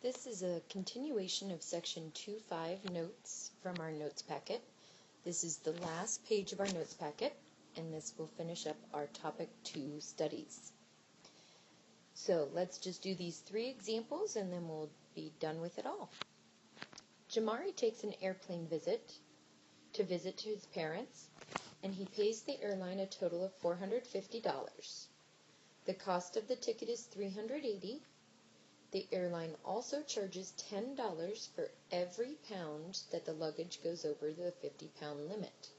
This is a continuation of Section 2.5 notes from our notes packet. This is the last page of our notes packet, and this will finish up our Topic 2 studies. So let's just do these 3 examples, and then we'll be done with it all. Jamari takes an airplane visit to his parents, and he pays the airline a total of $450. The cost of the ticket is $380. The airline also charges $10 for every pound that the luggage goes over the 50-pound limit.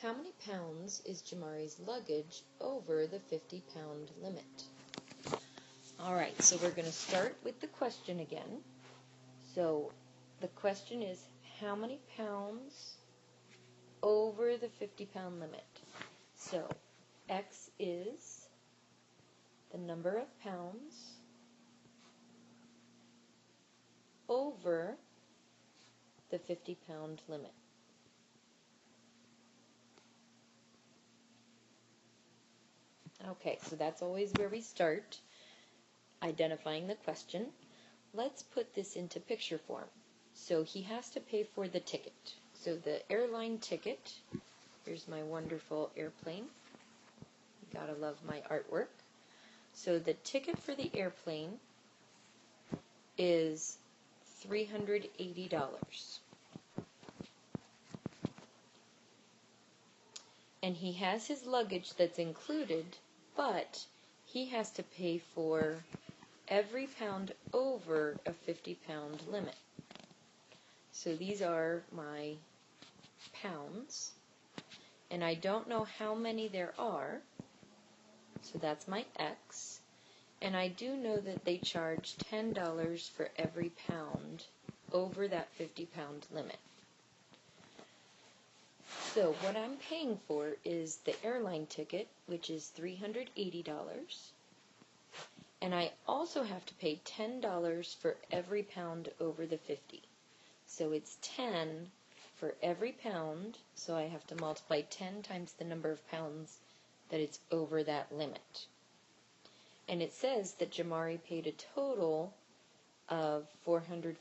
How many pounds is Jamari's luggage over the 50-pound limit? All right, so we're going to start with the question again. So the question is, how many pounds over the 50-pound limit? So X is the number of pounds over the 50-pound limit. Okay, so that's always where we start, identifying the question. Let's put this into picture form. So he has to pay for the ticket. So the airline ticket, here's my wonderful airplane. You gotta love my artwork. So the ticket for the airplane is $380. And he has his luggage that's included, but he has to pay for every pound over a 50-pound limit. So these are my pounds, and I don't know how many there are, so that's my X. And I do know that they charge $10 for every pound over that 50-pound limit. So what I'm paying for is the airline ticket, which is $380. And I also have to pay $10 for every pound over the 50. So it's 10 for every pound, so I have to multiply 10 times the number of pounds that it's over that limit. And it says that Jamari paid a total of $450.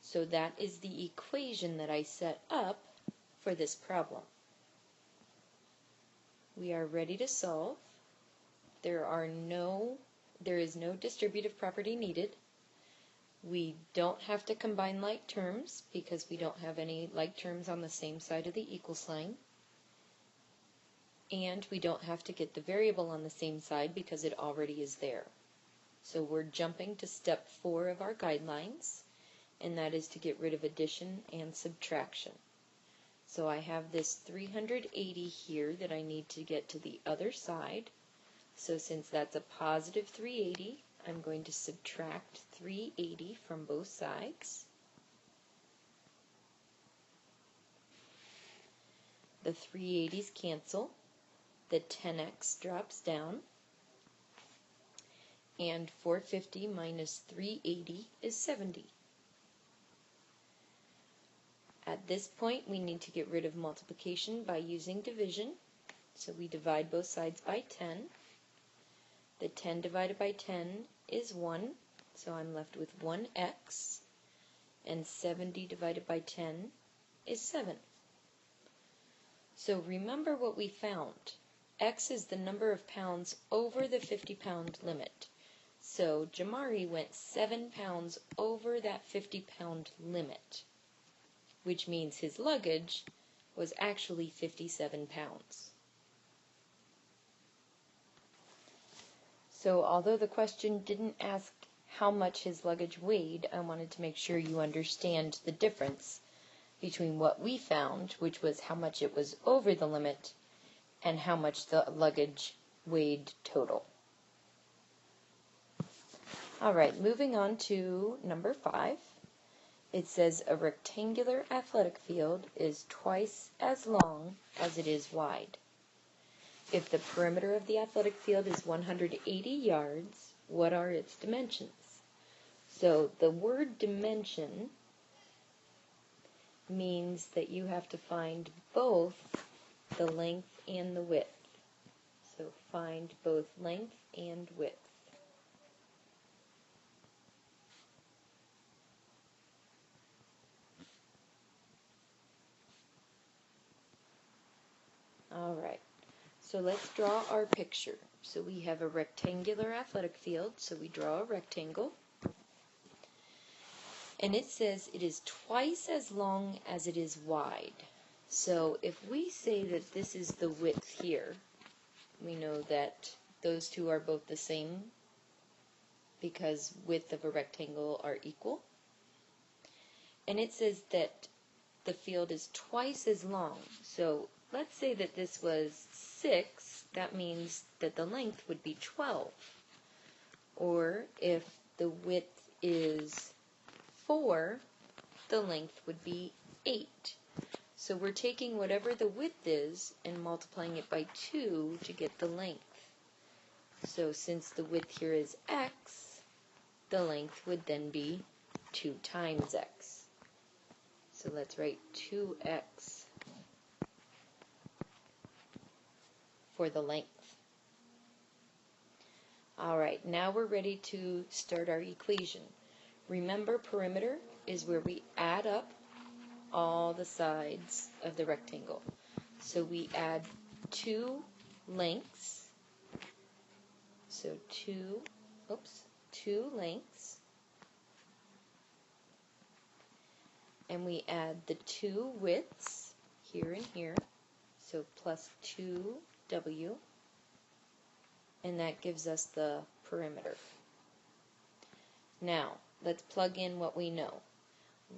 So that is the equation that I set up for this problem. We are ready to solve. There is no distributive property needed. We don't have to combine like terms because we don't have any like terms on the same side of the equal sign. And we don't have to get the variable on the same side because it already is there. So we're jumping to step 4 of our guidelines, and that is to get rid of addition and subtraction. So I have this 380 here that I need to get to the other side. So since that's a positive 380, I'm going to subtract 380 from both sides. The 380s cancel. The 10x drops down. And 450 minus 380 is 70. At this point, we need to get rid of multiplication by using division. So we divide both sides by 10. The 10 divided by 10 is 1, so I'm left with 1x. And 70 divided by 10 is 7. So remember what we found. X is the number of pounds over the 50-pound limit. So Jamari went 7 pounds over that 50-pound limit, which means his luggage was actually 57 pounds. So although the question didn't ask how much his luggage weighed, I wanted to make sure you understand the difference between what we found, which was how much it was over the limit, and how much the luggage weighed total. All right, moving on to number 5. It says a rectangular athletic field is twice as long as it is wide. If the perimeter of the athletic field is 180 yards, what are its dimensions? So the word dimension means that you have to find both the length and the width. So find both length and width. Alright, so let's draw our picture. So we have a rectangular athletic field, so we draw a rectangle. And it says it is twice as long as it is wide. So if we say that this is the width here, we know that those two are both the same because width of a rectangle are equal. And it says that the field is twice as long. So let's say that this was 6, that means that the length would be 12. Or if the width is 4, the length would be 8. So we're taking whatever the width is and multiplying it by 2 to get the length. So since the width here is x, the length would then be 2 times x. So let's write 2x for the length. Alright, now we're ready to start our equation. Remember, perimeter is where we add up all the sides of the rectangle. So we add 2 lengths. So 2 lengths. And we add the 2 widths here and here. So plus 2w. And that gives us the perimeter. Now, let's plug in what we know.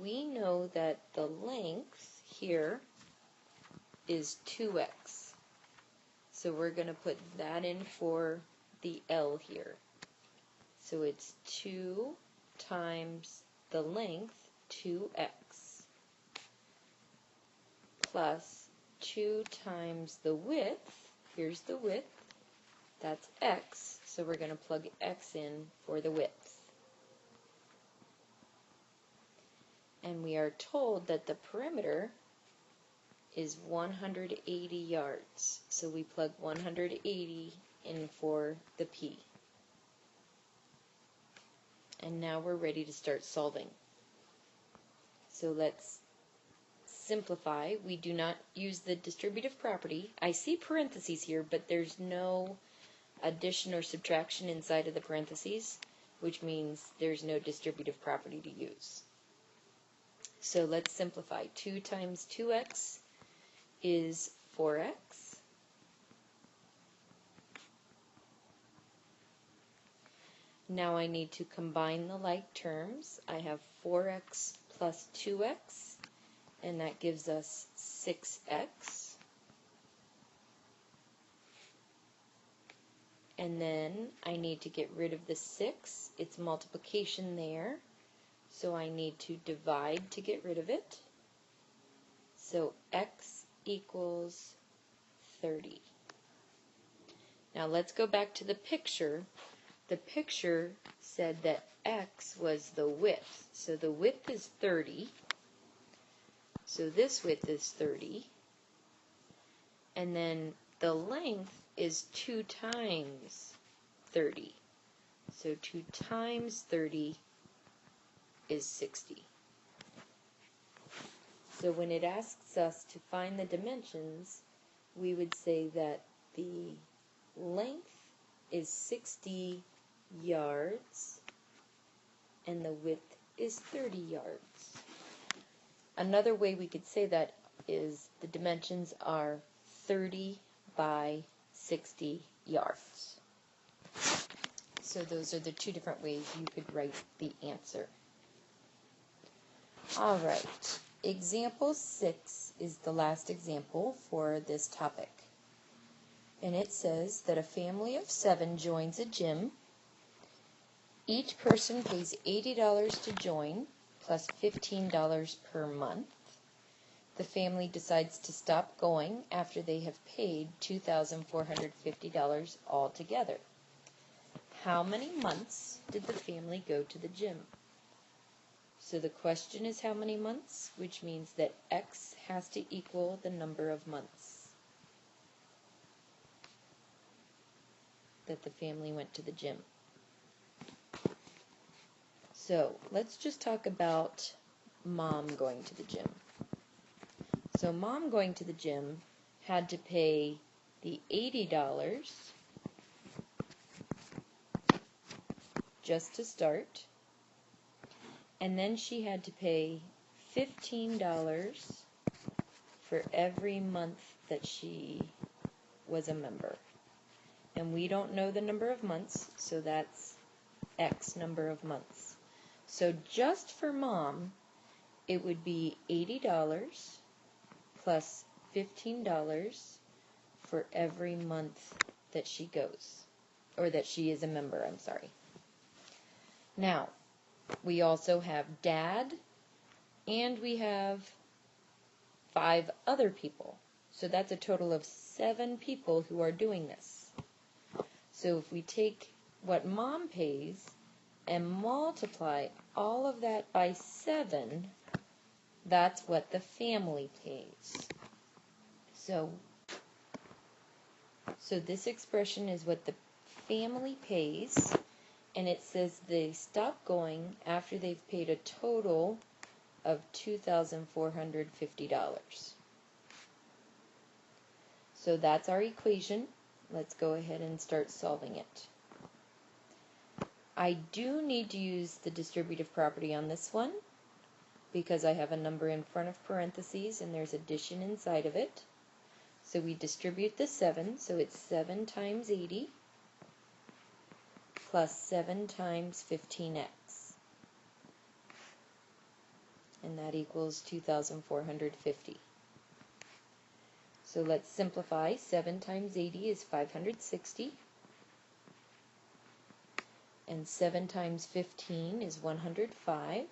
We know that the length here is 2x. So we're going to put that in for the L here. So it's 2 times the length, 2x, plus 2 times the width, here's the width, that's x, so we're going to plug x in for the width. And we are told that the perimeter is 180 yards. So we plug 180 in for the P. And now we're ready to start solving. So let's simplify. We do not use the distributive property. I see parentheses here, but there's no addition or subtraction inside of the parentheses, which means there's no distributive property to use. So let's simplify. 2 times 2x is 4x. Now I need to combine the like terms. I have 4x plus 2x, and that gives us 6x. And then I need to get rid of the 6. It's multiplication there. So I need to divide to get rid of it. So x equals 30. Now let's go back to the picture. The picture said that x was the width. So the width is 30. So this width is 30. And then the length is 2 times 30. So 2 times 30 is 60. So when it asks us to find the dimensions, we would say that the length is 60 yards and the width is 30 yards. Another way we could say that is the dimensions are 30 by 60 yards. So those are the 2 different ways you could write the answer. Alright, example 6 is the last example for this topic. And it says that a family of 7 joins a gym. Each person pays $80 to join, plus $15 per month. The family decides to stop going after they have paid $2,450 altogether. How many months did the family go to the gym? So the question is how many months, which means that x has to equal the number of months. that the family went to the gym. So let's just talk about Mom going to the gym. So Mom going to the gym had to pay the $80 just to start, and then she had to pay $15 for every month that she was a member. And we don't know the number of months, so that's X number of months. So just for Mom, it would be $80 plus $15 for every month that she goes, or that she is a member, I'm sorry. Now, we also have Dad, and we have 5 other people. So that's a total of 7 people who are doing this. So if we take what Mom pays and multiply all of that by 7, that's what the family pays. So this expression is what the family pays, and it says they stop going after they've paid a total of $2,450. So that's our equation. Let's go ahead and start solving it. I do need to use the distributive property on this one because I have a number in front of parentheses and there's addition inside of it. So we distribute the 7, so it's 7 times 80 plus 7 times 15x. And that equals 2,450. So let's simplify. 7 times 80 is 560. And 7 times 15 is 105.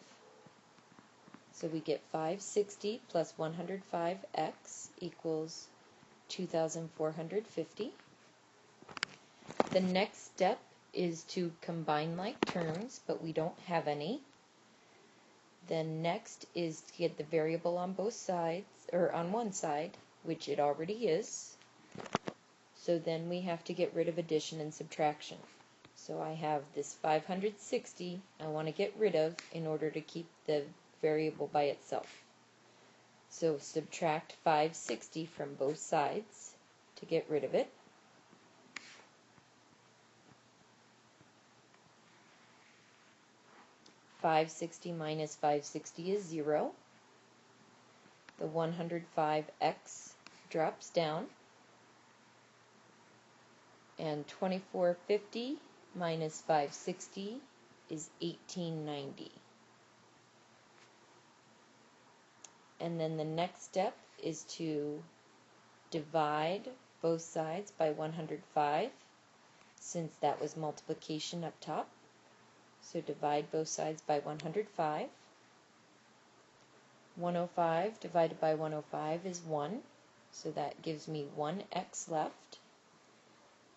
So we get 560 plus 105x equals 2,450. The next step is to combine like terms, but we don't have any. Then next is to get the variable on both sides, or on one side, which it already is. So then we have to get rid of addition and subtraction. So I have this 560 I want to get rid of in order to keep the variable by itself. So subtract 560 from both sides to get rid of it. $560 minus 560 is 0. The 105x drops down. And 2450 minus 560 is 1890. And then the next step is to divide both sides by 105, since that was multiplication up top. So divide both sides by 105. 105 divided by 105 is 1, so that gives me 1x left.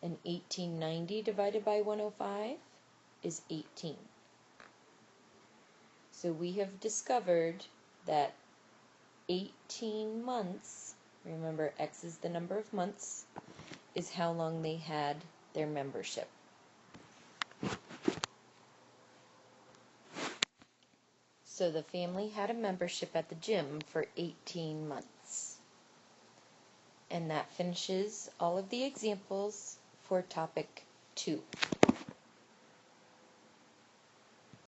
And 1890 divided by 105 is 18. So we have discovered that 18 months, remember x is the number of months, is how long they had their membership. So the family had a membership at the gym for 18 months. And that finishes all of the examples for topic 2.